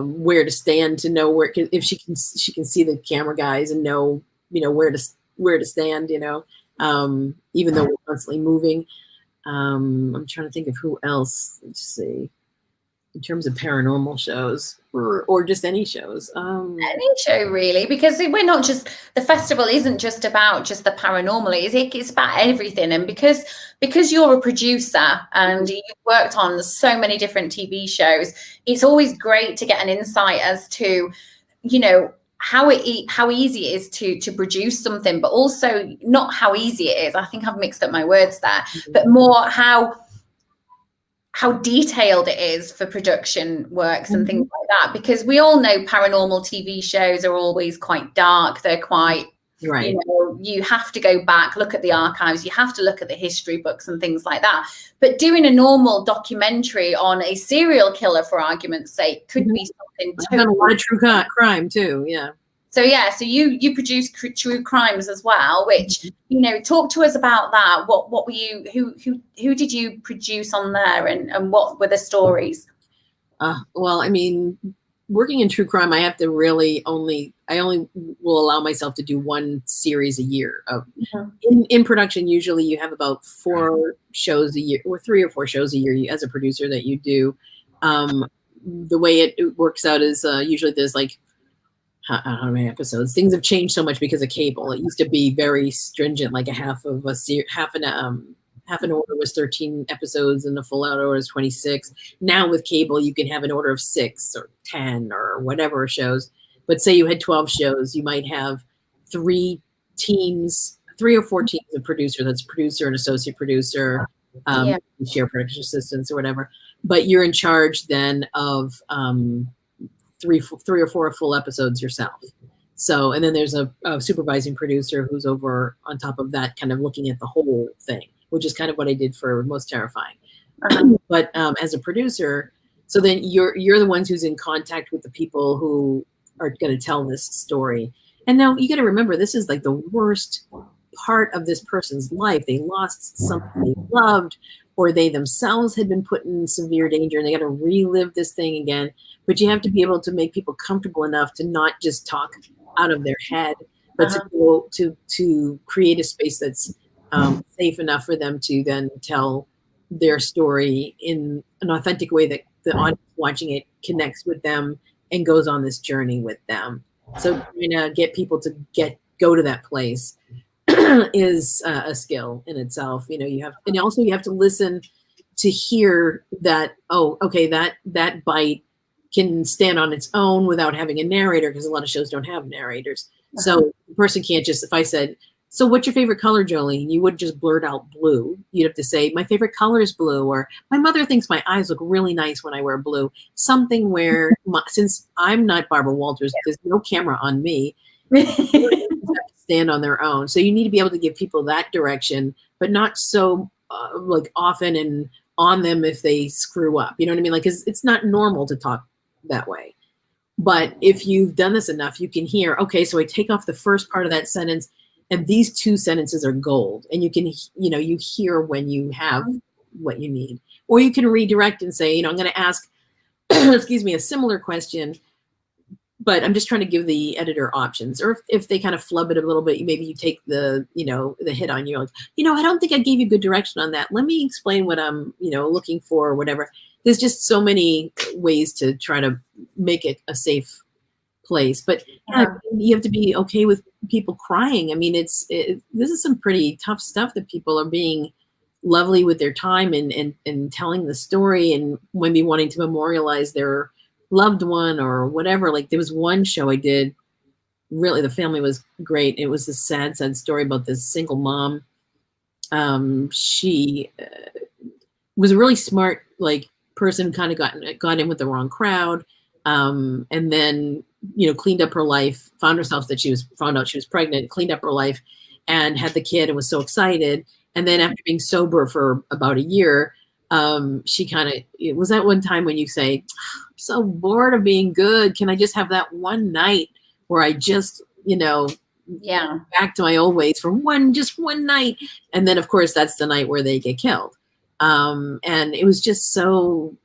where to stand to know where, if she can see the camera guys and know, you know, where to stand, you know, even though we're constantly moving. I'm trying to think of who else. Let's see. In terms of paranormal shows or just any shows. Any show really, because we're not just, the festival isn't just about just the paranormal, it's about everything. And because you're a producer and you've worked on so many different TV shows, it's always great to get an insight as to, you know, how easy it is to produce something, but also not how easy it is. I think I've mixed up my words there, but more how detailed it is for production works and things like that, because we all know paranormal TV shows are always quite dark. They're quite, right. You know, you have to go back, look at the archives, you have to look at the history books and things like that. But doing a normal documentary on a serial killer, for argument's sake, could be something totally. I've done a lot of true crime too. Yeah. So so you produce true crimes as well, which, you know, talk to us about that. What were you, who did you produce on there, and what were the stories? Well, I mean, working in true crime, I only will allow myself to do one series a year. In production, usually you have about 4 shows a year, or 3 or 4 shows a year as a producer that you do. The way it works out is usually there's like, I don't know how many episodes. Things have changed so much because of cable. It used to be very stringent, like half an order was 13 episodes and the full out order is 26. Now with cable, you can have an order of 6 or 10 or whatever shows. But say you had 12 shows, you might have 3 or 4 teams of producers. That's producer and associate producer, share production assistants or whatever. But you're in charge then of 3 or 4 full episodes yourself. So, and then there's a supervising producer who's over on top of that, kind of looking at the whole thing, which is kind of what I did for Most Terrifying. But as a producer, so then you're the ones who's in contact with the people who are going to tell this story. And now you got to remember, this is like the worst part of this person's life. They lost something they loved, or they themselves had been put in severe danger, and they got to relive this thing again. But you have to be able to make people comfortable enough to not just talk out of their head, but to create a space that's safe enough for them to then tell their story in an authentic way that the audience watching it connects with them and goes on this journey with them. So trying to get people to go to that place is a skill in itself. You know, you have to listen to hear that, oh, okay, that bite can stand on its own without having a narrator, because a lot of shows don't have narrators. So the person can't just, if I said, so what's your favorite color, Jolene? You would just blurt out blue. You'd have to say, my favorite color is blue, or my mother thinks my eyes look really nice when I wear blue. Something where, since I'm not Barbara Walters, there's no camera on me, have to stand on their own. So you need to be able to give people that direction, but not so like often and on them if they screw up. You know what I mean? Like, 'cause it's not normal to talk that way. But if you've done this enough, you can hear, okay, so I take off the first part of that sentence, and these 2 sentences are gold. And you can, you hear when you have what you need. Or you can redirect and say, I'm going to ask, excuse me, a similar question, but I'm just trying to give the editor options. Or if they kind of flub it a little bit, maybe you take the hit on you. Like, I don't think I gave you good direction on that. Let me explain what I'm, looking for or whatever. There's just so many ways to try to make it a safe place. But you have to be okay with people crying. I mean, this is some pretty tough stuff that people are being lovely with their time and telling the story, and maybe wanting to memorialize their loved one or whatever. Like, there was one show I did, really, the family was great. It was a sad story about this single mom. She was a really smart, person, kind of got in with the wrong crowd, and then cleaned up her life, found out she was pregnant, cleaned up her life, and had the kid, and was so excited. And then after being sober for about a year, it was that one time when you say, I'm so bored of being good. Can I just have that one night where I just, back to my old ways for just one night? And then, of course, that's the night where they get killed. And it was just so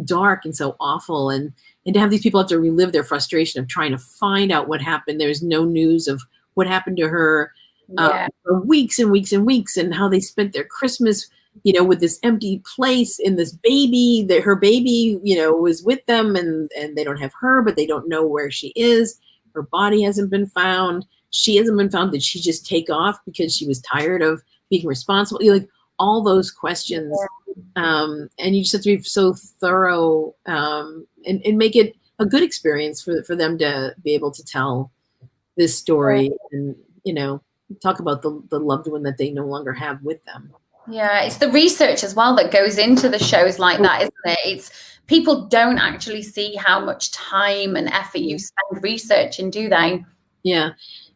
dark and so awful. And to have these people have to relive their frustration of trying to find out what happened. There's no news of what happened to her for weeks and weeks and weeks, and how they spent their Christmas, with this empty place, and this baby, her baby, was with them, and they don't have her, but they don't know where she is. Her body hasn't been found. She hasn't been found. Did she just take off because she was tired of being responsible? All those questions. And you just have to be so thorough, and make it a good experience for them to be able to tell this story, and, talk about the loved one that they no longer have with them. Yeah, it's the research as well that goes into the shows like that, isn't it? It's people don't actually see how much time and effort you spend researching, do they? Yeah.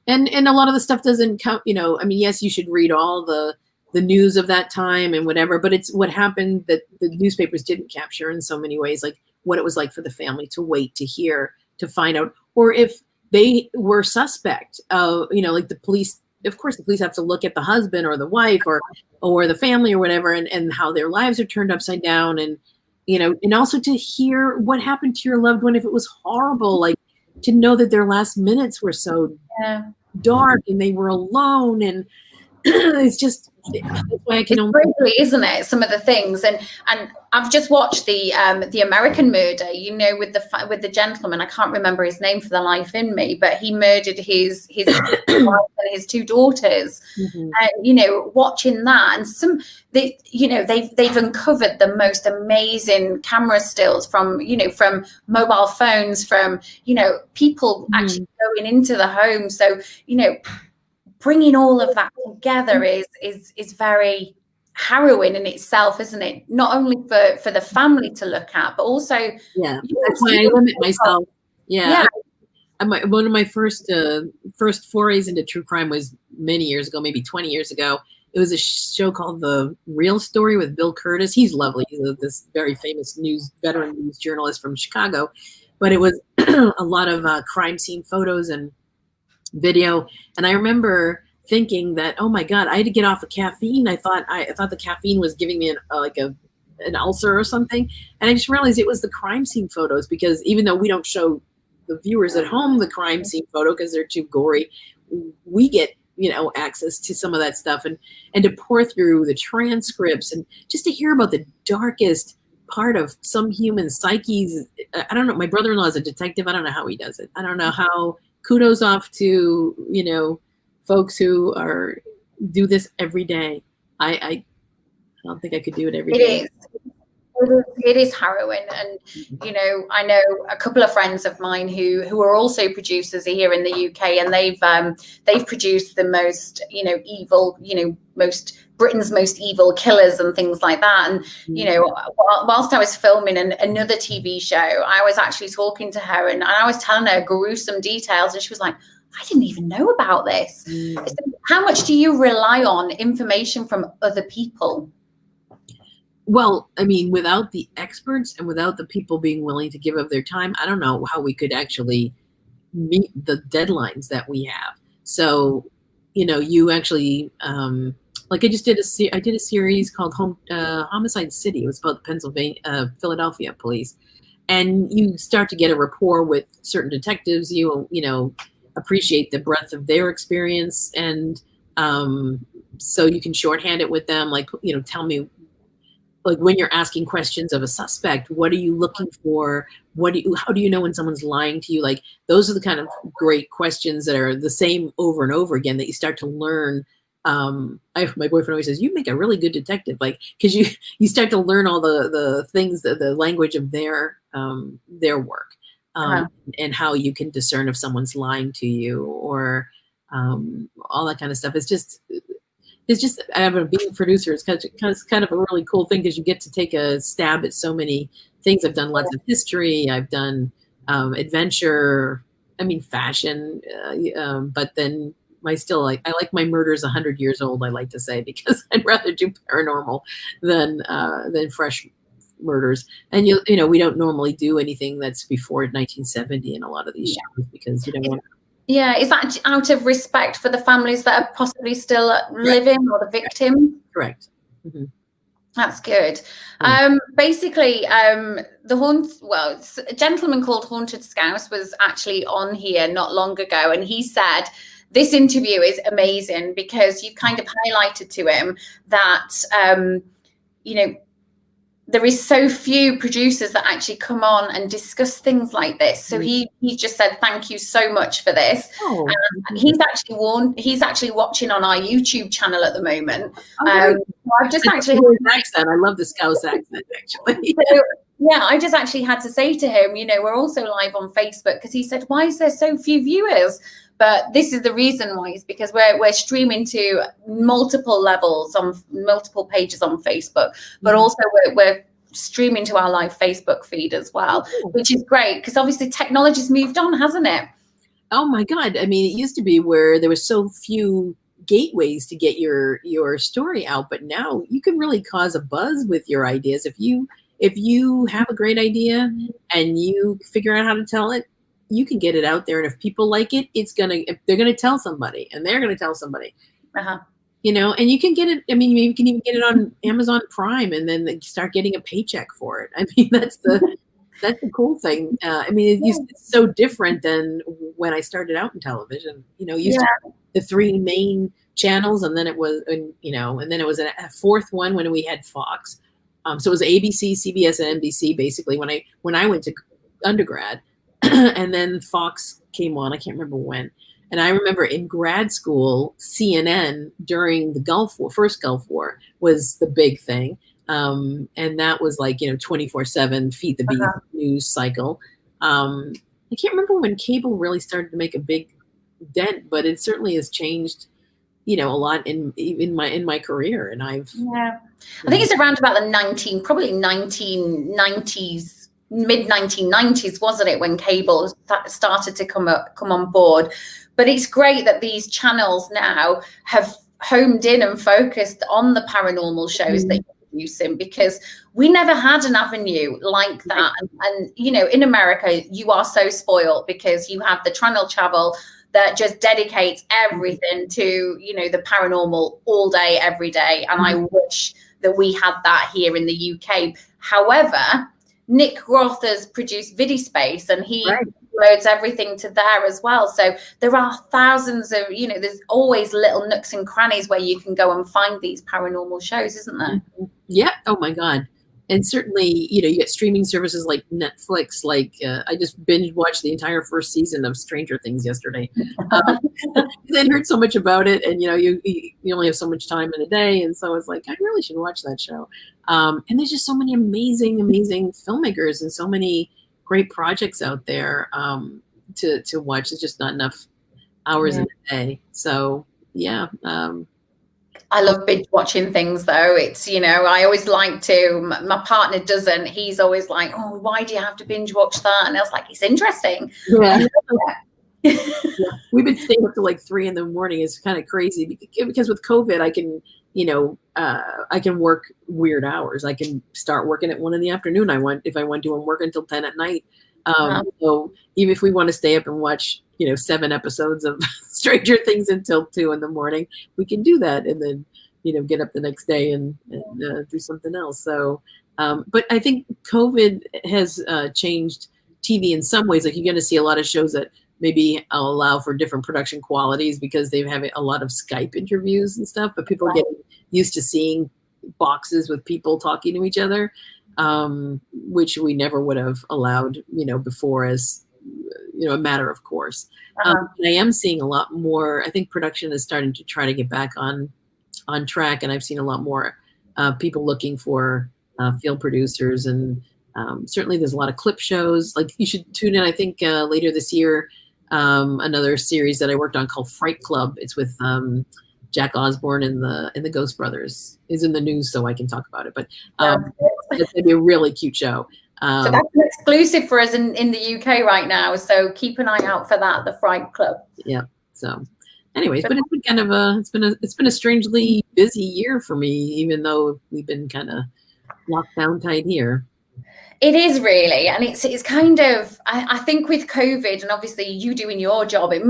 And a lot of the stuff doesn't count, I mean, yes, you should read all the news of that time and whatever, but it's what happened that the newspapers didn't capture in so many ways, like what it was like for the family to wait, to hear, to find out, or if they were suspect, like the police. Of course, the police have to look at the husband or the wife or the family or whatever, and how their lives are turned upside down, and and also to hear what happened to your loved one if it was horrible, like to know that their last minutes were so dark and they were alone, and it's just, that's why I can It's only. grisly, isn't it? Some of the things, and I've just watched the American Murder. You know, with the gentleman, I can't remember his name for the life in me, but he murdered his wife and his two daughters. Mhm. And you know, watching that, and they've uncovered the most amazing camera stills from mobile phones, from people actually going into the home. So bringing all of that together is very harrowing in itself, isn't it? Not only for the family to look at, but also That's why I limit myself. One of my first forays into true crime was many years ago, maybe 20 years ago. It was a show called The Real Story with Bill Curtis. He's lovely. He's this very famous veteran news journalist from Chicago. But it was a lot of crime scene photos and video. And I remember thinking that, oh my God, I had to get off of caffeine. I thought the caffeine was giving me an ulcer or something. And I just realized it was the crime scene photos, because even though we don't show the viewers at home the crime scene photo because they're too gory, we get access to some of that stuff, and to pour through the transcripts and just to hear about the darkest part of some human psyches. I don't know. My brother-in-law is a detective. I don't know how he does it. I don't know how. Kudos off to folks who do this every day. I don't think I could do it every day. It is harrowing, and I know a couple of friends of mine who are also producers here in the UK, and they've produced the most evil, Britain's most evil killers and things like that. And whilst I was filming another TV show, I was actually talking to her, and I was telling her gruesome details, and she was like, I didn't even know about this. So how much do you rely on information from other people? Well, I mean, without the experts and without the people being willing to give of their time, I don't know how we could actually meet the deadlines that we have. So, you actually, like I did a series called Homicide City. It was about the Philadelphia police. And you start to get a rapport with certain detectives. You appreciate the breadth of their experience. And so you can shorthand it with them. Like, tell me, like, when you're asking questions of a suspect, what are you looking for? How do you know when someone's lying to you? Like, those are the kind of great questions that are the same over and over again that you start to learn. My boyfriend always says, you make a really good detective, like, because you start to learn all the things, the language of their work, and how you can discern if someone's lying to you, or all that kind of stuff. It's just being a producer is kind of a really cool thing, because you get to take a stab at so many things. I've done lots of history. I've done adventure. I mean, fashion. But then I like my murders 100 years old, I like to say, because I'd rather do paranormal than fresh murders. And we don't normally do anything that's before 1970 in a lot of these shows, because you don't want. Yeah, is that out of respect for the families that are possibly still living, or the victims? Correct. Mm-hmm. That's good. Basically, a gentleman called Haunted Scouse was actually on here not long ago, and he said this interview is amazing because you've kind of highlighted to him that there is so few producers that actually come on and discuss things like this. So he just said, thank you so much for this. Oh. He's actually watching on our YouTube channel at the moment. So I've just actually accent. I love the Scouse accent, actually. So, yeah, I just actually had to say to him, we're also live on Facebook, because he said, why is there so few viewers? But this is the reason why, is because we're streaming to multiple levels on multiple pages on Facebook, but also we're streaming to our live Facebook feed as well, which is great, because obviously technology's moved on, hasn't it? Oh my God. I mean, it used to be where there was so few gateways to get your story out, but now you can really cause a buzz with your ideas. If you have a great idea and you figure out how to tell it, you can get it out there. And if people like it, they're gonna tell somebody, and they're gonna tell somebody. And you can get it. I mean, you can even get it on Amazon Prime, and then start getting a paycheck for it. I mean, that's the That's the cool thing. I mean, it's so different than when I started out in television. You know, it used to be the three main channels, and then it was, and then it was a fourth one when we had Fox. So it was ABC, CBS, and NBC basically when I went to undergrad, and then Fox came on. I can't remember when. And I remember in grad school, CNN during the first Gulf War was the big thing. And that was like, 24/7 Feed the Beast news cycle. I can't remember when cable really started to make a big dent, but it certainly has changed, a lot in my career. And I think it's around about the probably 1990s. Mid 1990s, wasn't it, when cable started to come on board? But it's great that these channels now have homed in and focused on the paranormal shows that you're producing, because we never had an avenue like that. And in America, you are so spoiled because you have the Channel that just dedicates everything to, the paranormal all day, every day. And I wish that we had that here in the UK. However, Nick Roth has produced VidiSpace, and he loads everything to there as well. So there are thousands of, there's always little nooks and crannies where you can go and find these paranormal shows, isn't there? Yeah. Oh my God. And certainly, you get streaming services like Netflix. Like I just binge watched the entire first season of Stranger Things yesterday. I'd heard so much about it, and you only have so much time in a day, and so it's like I really should watch that show. And there's just so many amazing filmmakers and so many great projects out there to watch. There's just not enough hours in a day. So yeah. I love binge watching things though. It's, I always like to, my partner doesn't, he's always like, oh, why do you have to binge watch that? And I was like, it's interesting. Yeah. We've been staying up to like 3 a.m. It's kind of crazy because with COVID, I can, I can work weird hours. I can start working at 1 p.m. If I want to, and work until 10 p.m. So even if we want to stay up and watch, 7 episodes of Stranger Things until 2 a.m, we can do that, and then, get up the next day and do something else. So, but I think COVID has changed TV in some ways. Like you're going to see a lot of shows that maybe allow for different production qualities because they have a lot of Skype interviews and stuff, but people are getting used to seeing boxes with people talking to each other, which we never would have allowed, before as, a matter of course. I am seeing a lot more. I think production is starting to try to get back on track, and I've seen a lot more people looking for field producers, and certainly there's a lot of clip shows. Like you should tune in. I think later this year, another series that I worked on called Fright Club. It's with Jack Osborne and the Ghost Brothers. Is in the news, so I can talk about it. But it's gonna be a really cute show. So that's an exclusive for us in the UK right now. So keep an eye out for that, the Fright Club. Yeah. So, anyways, but it's been kind of it's been a strangely busy year for me, even though we've been kind of locked down tight here. It is really, and it's kind of, I think with COVID, and obviously you doing your job, it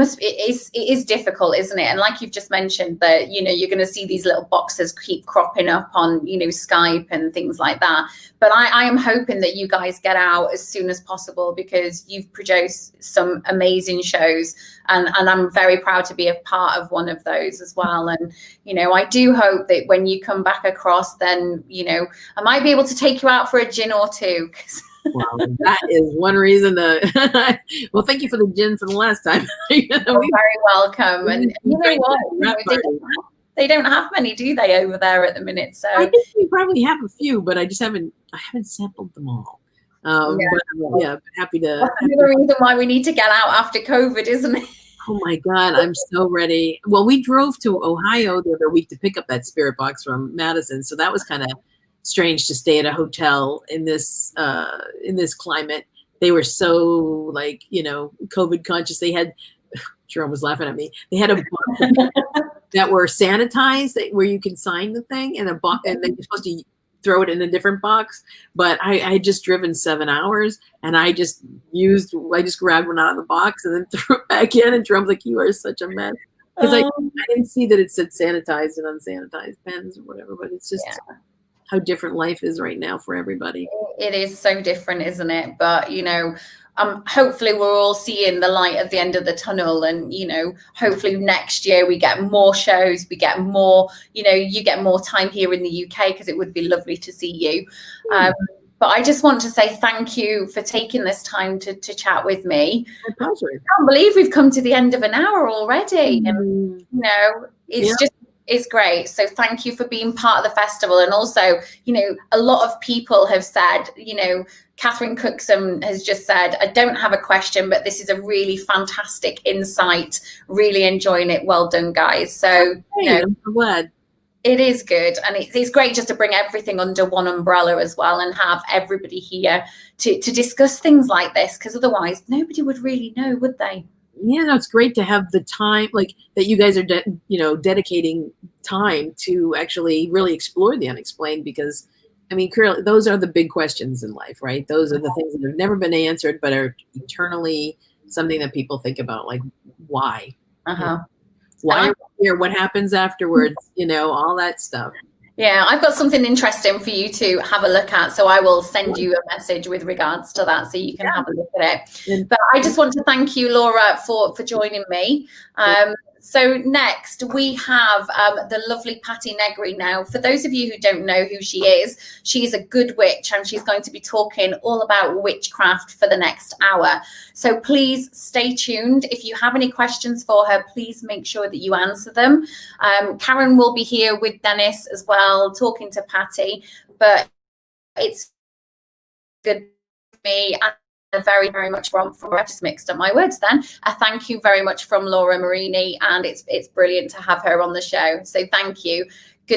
is difficult, isn't it? And like you've just mentioned that, you're going to see these little boxes keep cropping up on, Skype and things like that. But I am hoping that you guys get out as soon as possible, because you've produced some amazing shows, and I'm very proud to be a part of one of those as well. And, I do hope that when you come back across, then, I might be able to take you out for a gin or two. Well, that is one reason to. Well, thank you for the gin from the last time. You're very welcome. And you know what? They don't have many, do they, over there at the minute? So I think we probably have a few, but I haven't sampled them all. But happy to. That's another reason why we need to get out after COVID, isn't it? Oh my God, I'm so ready. Well, we drove to Ohio the other week to pick up that spirit box from Madison, so that was kind of strange to stay at a hotel in this climate. They were so COVID conscious. They had, Jerome was laughing at me. They had a box that were sanitized, where you can sign the thing, and a box, and then you're supposed to throw it in a different box. But I had just driven 7 hours, and I just grabbed one out of the box and then threw it back in. And Jerome's like, "You are such a mess," because I didn't see that it said sanitized and unsanitized pens or whatever. But it's just. Yeah. how different life is right now for everybody. It is so different, isn't it? But, you know, hopefully we're all seeing the light at the end of the tunnel, and, you know, hopefully next year we get more shows, we get more, you know, you get more time here in the UK, because it would be lovely to see you. But I just want to say thank you for taking this time to chat with me. My pleasure. I can't believe we've come to the end of an hour already. And, you know, it's just, it's great. So thank you for being part of the festival. And also, you know, a lot of people have said, you know, Catherine Cookson has just said, I don't have a question, but this is a really fantastic insight. Really enjoying it. Well done, guys. So, you know, I'm so glad. It is good. And it's great just to bring everything under one umbrella as well, and have everybody here to discuss things like this, because otherwise nobody would really know, would they? Yeah, no, it's great to have the time, like that you guys are, you know, dedicating time to actually really explore the unexplained, because, I mean, those are the big questions in life, right? Those are the things that have never been answered, but are eternally something that people think about, like, why? Why are we here? What happens afterwards? You know, all that stuff. Yeah, I've got something interesting for you to have a look at. So I will send you a message with regards to that, so you can have a look at it. But I just want to thank you, Laura, for joining me. So next we have the lovely Patti Negri. Now, for those of you who don't know who she is a good witch, and she's going to be talking all about witchcraft for the next hour. So please stay tuned. If you have any questions for her, please make sure that you answer them. Karen will be here with Dennis as well, talking to Patti. But it's good for me. And very, very much from I've just mixed up my words then. A thank you very much from Laura Marini, and it's brilliant to have her on the show. So thank you.